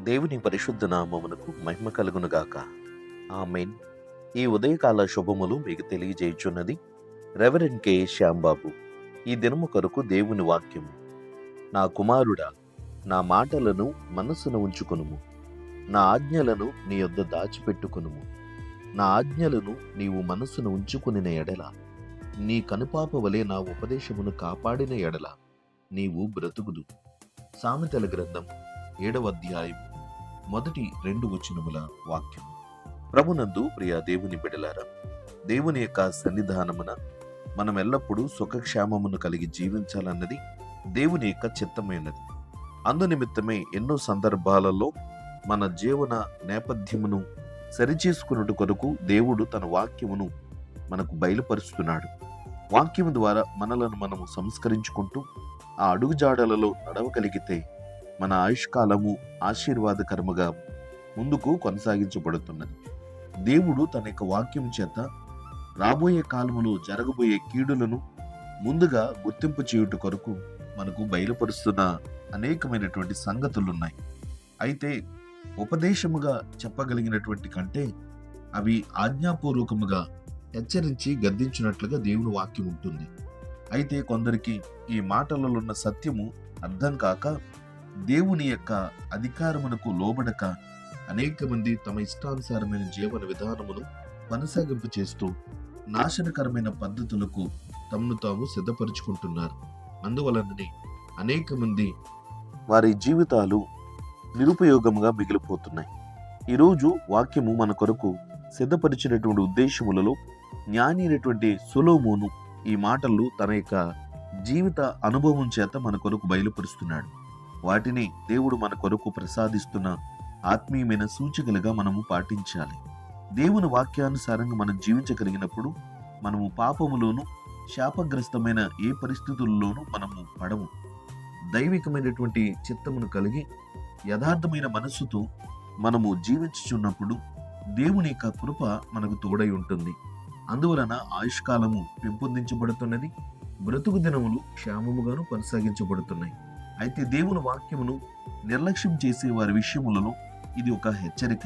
దేవుని పరిశుద్ధ నామమునకు మహిమ కలుగునుగాక. ఆమేన్. ఈ ఉదయకాల శుభములు మీకు తెలియజేయుచున్నది రెవరెండ్ కె శ్యాంబాబు. ఈ దినము కొరకు దేవుని వాక్యము. నా కుమారుడా, నా మాటలను మనస్సున ఉంచుకొనుము. నా ఆజ్ఞలను నీ యొద్ద దాచిపెట్టుకొనుము. నా ఆజ్ఞలను నీవు మనస్సున ఉంచుకొనిన ఎడల, నీ కనుపాప వలె నా ఉపదేశమును కాపాడిన ఎడల నీవు బ్రతుకుదు. సామెతల గ్రంథం 7వ అధ్యాయం మొదటి 2 వచనముల వాక్యం. ప్రభునందు ప్రియ దేవుని బిడ్డలారా, దేవుని యొక్క సన్నిధానమున మనం ఎల్లప్పుడూ సుఖక్షేమమును కలిగి జీవించాలన్నది దేవుని యొక్క చిత్తమైనది. అందునిమిత్తమే ఎన్నో సందర్భాలలో మన జీవన నేపథ్యమును సరిచేసుకున్నట్టు కొరకు దేవుడు తన వాక్యమును మనకు బయలుపరుస్తున్నాడు. వాక్యము ద్వారా మనలను మనము సంస్కరించుకుంటూ ఆ అడుగుజాడలలో నడవగలిగితే మన ఆయుష్కాలము ఆశీర్వాదకరముగా ముందుకు కొనసాగించబడుతున్నది. దేవుడు తన యొక్క వాక్యం చేత రాబోయే కాలములో జరగబోయే కీడులను ముందుగా గుర్తింపు చేయుట కొరకు మనకు బయలుపరుస్తున్న అనేకమైనటువంటి సంగతులున్నాయి. అయితే ఉపదేశముగా చెప్పగలిగినటువంటి కంటే అవి ఆజ్ఞాపూర్వకముగా హెచ్చరించి గద్దించినట్లుగా దేవుని వాక్యం ఉంటుంది. అయితే కొందరికి ఈ మాటలలో ఉన్న సత్యము అర్థం కాక దేవుని యొక్క అధికారమునకు లోబడక అనేక మంది తమ ఇష్టానుసారమైన జీవన విధానమును కొనసాగింపు చేస్తూ నాశనకరమైన పద్ధతులకు తమను తాము సిద్ధపరుచుకుంటున్నారు. అందువలననే అనేక మంది వారి జీవితాలు నిరుపయోగముగా మిగిలిపోతున్నాయి. ఈరోజు వాక్యము మన కొరకు సిద్ధపరిచినటువంటి ఉద్దేశములలో జ్ఞాని అయినటువంటి సొలొమోను ఈ మాటలు తన యొక్క జీవిత అనుభవం చేత మన కొరకు బయలుపరుస్తున్నాడు. వాటిని దేవుడు మన కొరకు ప్రసాదిస్తున్న ఆత్మీయమైన సూచికలుగా మనము పాటించాలి. దేవుని వాక్యానుసారంగా మనం జీవించగలిగినప్పుడు మనము పాపములోను శాపగ్రస్తమైన ఏ పరిస్థితుల్లోనూ మనము పడము. దైవికమైనటువంటి చిత్తమును కలిగి యథార్థమైన మనస్సుతో మనము జీవించుచున్నప్పుడు దేవుని యొక్క కృప మనకు తోడై ఉంటుంది. అందువలన ఆయుష్కాలము పెంపొందించబడుతున్నది, బ్రతుకు దినములు క్షేమముగాను కొనసాగించబడుతున్నాయి. అయితే దేవుని వాక్యమును నిర్లక్ష్యం చేసే వారి విషయములలో ఇది ఒక హెచ్చరిక.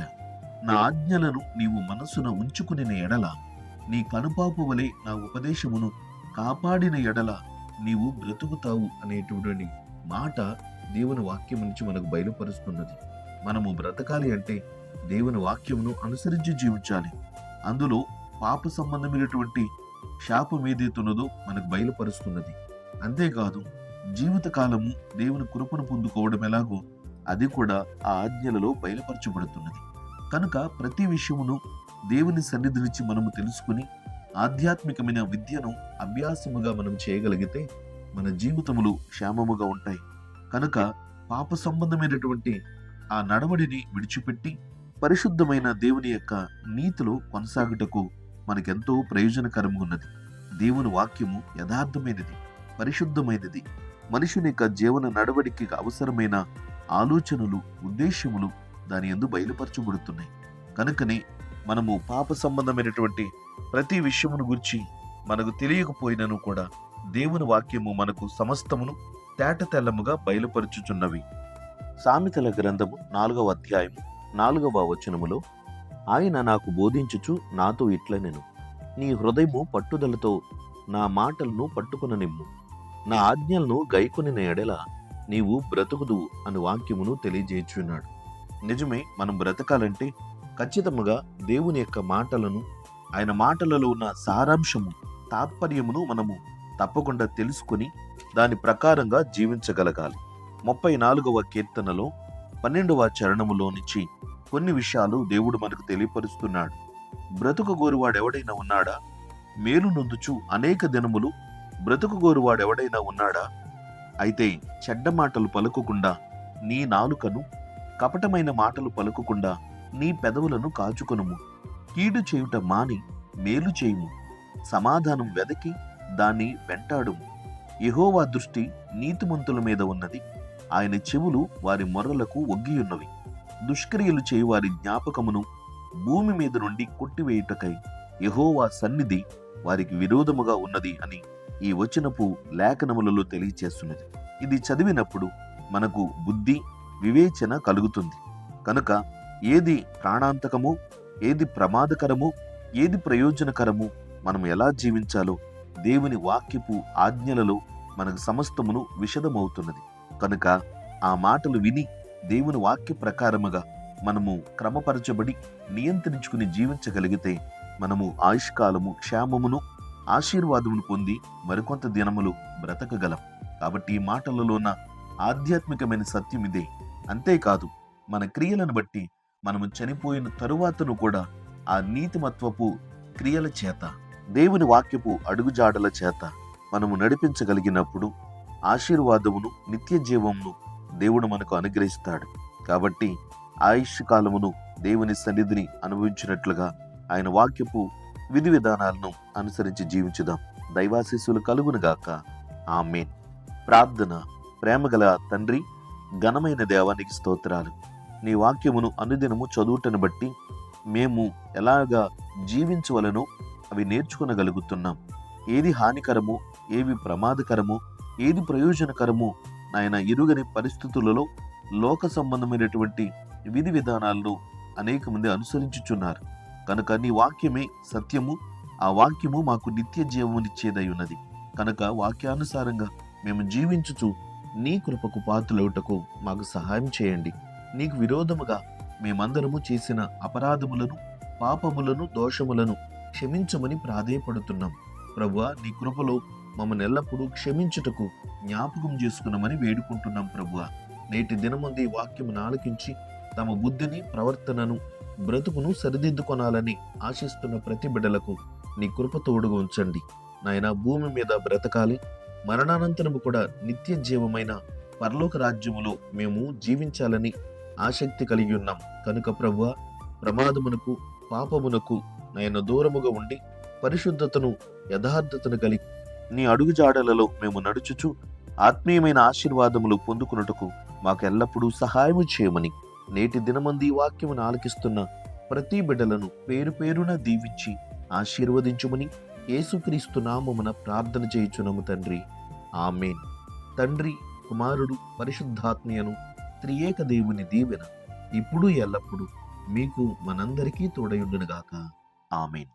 నా ఆజ్ఞలను నీవు మనస్సున ఉంచుకుని ఎడల, నీ కనుపాపు వలె నా ఉపదేశమును కాపాడిన ఎడల నీవు బ్రతుకుతావు అనేటువంటి మాట దేవుని వాక్యం నుంచి మనకు బయలుపరుస్తున్నది. మనము బ్రతకాలి అంటే దేవుని వాక్యమును అనుసరించి జీవించాలి. అందులో పాప సంబంధమైనటువంటి శాపం ఏదైతున్నదో మనకు బయలుపరుస్తున్నది. అంతేకాదు జీవితకాలము దేవుని కృపను పొందుకోవడం ఎలాగో అది కూడా ఆ ఆజ్ఞలలో బయలుపరచబడుతున్నది. కనుక ప్రతి విషయమును దేవుని సన్నిధి నుంచి మనము తెలుసుకుని ఆధ్యాత్మికమైన విద్యను అభ్యాసముగా మనం చేయగలిగితే మన జీవితములు క్షేమముగా ఉంటాయి. కనుక పాప సంబంధమైనటువంటి ఆ నడవడిని విడిచిపెట్టి పరిశుద్ధమైన దేవుని యొక్క నీతిలో కొనసాగుటకు మనకెంతో ప్రయోజనకరంగా ఉన్నది. దేవుని వాక్యము యథార్థమైనది, పరిశుద్ధమైనది. మనుషుని యొక్క జీవన నడవడికి అవసరమైన ఆలోచనలు, ఉద్దేశములు దాని యందు బయలుపరచబడుతున్నాయి. కనుకనే మనము పాప సంబంధమైనటువంటి ప్రతి విషయమును గురించి మనకు తెలియకపోయినను కూడా దేవుని వాక్యము మనకు సమస్తమును తేటతెల్లముగా బయలుపరచుచున్నవి. సామెతల గ్రంథము 4వ అధ్యాయం 4వ వచనములో, ఆయన నాకు బోధించుచు నాతో ఇట్లనెను, నీ హృదయము పట్టుదలతో నా మాటలను పట్టుకొననిమ్ము. నా ఆజ్ఞలను గైకొనిన ఎడల నీవు బ్రతుకుదువు అని వాక్యమును తెలియజేయుచున్నాడు. నిజమే, మనం బ్రతకాలంటే ఖచ్చితముగా దేవుని యొక్క మాటలను, ఆయన మాటలలో ఉన్న సారాంశము, తాత్పర్యమును మనము తప్పకుండా తెలుసుకుని దాని ప్రకారంగా జీవించగలగాలి. 34వ కీర్తనలో 12వ చరణములో నుంచి కొన్ని విషయాలు దేవుడు మనకు తెలియపరుస్తున్నాడు. బ్రతుకు గోరువాడెవడైనా ఉన్నాడా? మేలు నొందుచు అనేక దినములు బ్రతుకు గోరువాడెవడైనా ఉన్నాడా? అయితే చెడ్డ మాటలు పలుకకుండా నీ నాలుకను, కపటమైన మాటలు పలుకకుండా నీ పెదవులను కాచుకొనుము. కీడు చేయుట మాని మేలు చేయుము. సమాధానం వెదకి దాన్ని వెంటాడుము. యెహోవా దృష్టి నీతిమంతుల మీద ఉన్నది, ఆయన చెవులు వారి మొర్రలకు ఒగ్గియున్నవి. దుష్క్రియలు చేయు వారి జ్ఞాపకమును భూమి మీద నుండి కొట్టివేయుటకై యెహోవా సన్నిధి వారికి విరోధముగా ఉన్నది అని ఈ వచనపు లేఖనములలో తెలియచేస్తున్నది. ఇది చదివినప్పుడు మనకు బుద్ధి, వివేచన కలుగుతుంది. కనుక ఏది ప్రాణాంతకము, ఏది ప్రమాదకరము, ఏది ప్రయోజనకరము, మనం ఎలా జీవించాలో దేవుని వాక్యపు ఆజ్ఞలలో మనకు సమస్తమును విశదమవుతున్నది. కనుక ఆ మాటలు విని దేవుని వాక్య ప్రకారముగా మనము క్రమపరచబడి నియంత్రించుకుని జీవించగలిగితే మనము ఆయుష్కాలము, క్షేమమును, ఆశీర్వాదమును పొంది మరికొంత దినములు బ్రతకగలం. కాబట్టి ఈ మాటలలో ఉన్న ఆధ్యాత్మికమైన సత్యం ఇదే. అంతేకాదు, మన క్రియలను బట్టి మనము చనిపోయిన తరువాతను కూడా ఆ నీతిమత్వపు క్రియల చేత, దేవుని వాక్యపు అడుగుజాడల చేత మనము నడిపించగలిగినప్పుడు ఆశీర్వాదమును, నిత్య జీవమును దేవుడు మనకు అనుగ్రహిస్తాడు. కాబట్టి ఆయుష్ కాలమును దేవుని సన్నిధిని అనుభవించినట్లుగా ఆయన వాక్యపు విధి విధానాలను అనుసరించి జీవించుదాం. దైవాశీస్సులు కలుగునుగాక. ఆమేన్. ప్రార్థన. ప్రేమగల తండ్రి, ఘనమైన దేవానికి స్తోత్రాలు. నీ వాక్యమును అనుదినము చదువుటను బట్టి మేము ఎలాగా జీవించవలనో అవి నేర్చుకునగలుగుతున్నాం. ఏది హానికరమో, ఏవి ప్రమాదకరమో, ఏది ప్రయోజనకరమో నాయన ఎరుగని పరిస్థితులలో లోక సంబంధమైనటువంటి విధి విధానాలను అనేక మంది అనుసరించుచున్నారు. కనుక నీ వాక్యమే సత్యము, ఆ వాక్యము మాకు నిత్య జీవమునిచ్చేదై ఉన్నది. కనుక వాక్యానుసారంగా మేము జీవించుచు నీ కృపకు పాత్రులవుటకు మాకు సహాయం చేయండి. నీకు విరోధముగా మేమందరము చేసిన అపరాధములను, పాపములను, దోషములను క్షమించమని ప్రాధేయపడుతున్నాం. ప్రభువా, నీ కృపలో మమ్మల్ని ఎల్లప్పుడూ క్షమించుటకు జ్ఞాపకం చేసుకున్నామని వేడుకుంటున్నాం. ప్రభువా, నేటి దినముందు ఈ వాక్యమును ఆలకించి తమ బుద్ధిని, ప్రవర్తనను, బ్రతుకును సరిదిద్దుకొనాలని ఆశిస్తున్న ప్రతి బిడ్డలకు నీ కృప తోడుగా ఉంచండి. నాయన, భూమి మీద బ్రతకాలి, మరణానంతరము కూడా నిత్య జీవమైన పరలోక రాజ్యములో మేము జీవించాలని ఆసక్తి కలిగి ఉన్నాం. కనుక ప్రభువా, ప్రమాదమునకు, పాపమునకు నాయన దూరముగా ఉండి పరిశుద్ధతను, యథార్థతను కలిగి నీ అడుగుజాడలలో మేము నడుచుచు ఆత్మీయమైన ఆశీర్వాదములు పొందుకున్నట్టుకు మాకు ఎల్లప్పుడూ సహాయము చేయమని నేటి దినమంది ఈ వాక్యమును ఆలకిస్తున్న ప్రతి బిడ్డలను పేరు పేరున దీవించి ఆశీర్వదించుమని యేసుక్రీస్తు నామమున ప్రార్థన చేయుచున్నాము తండ్రి. ఆమేన్. తండ్రి, కుమారుడు, పరిశుద్ధాత్మయను త్రియేక దేవుని దీవెన ఇప్పుడు ఎల్లప్పుడు మీకు మనందరికీ తోడయుండునుగాక. ఆమేన్.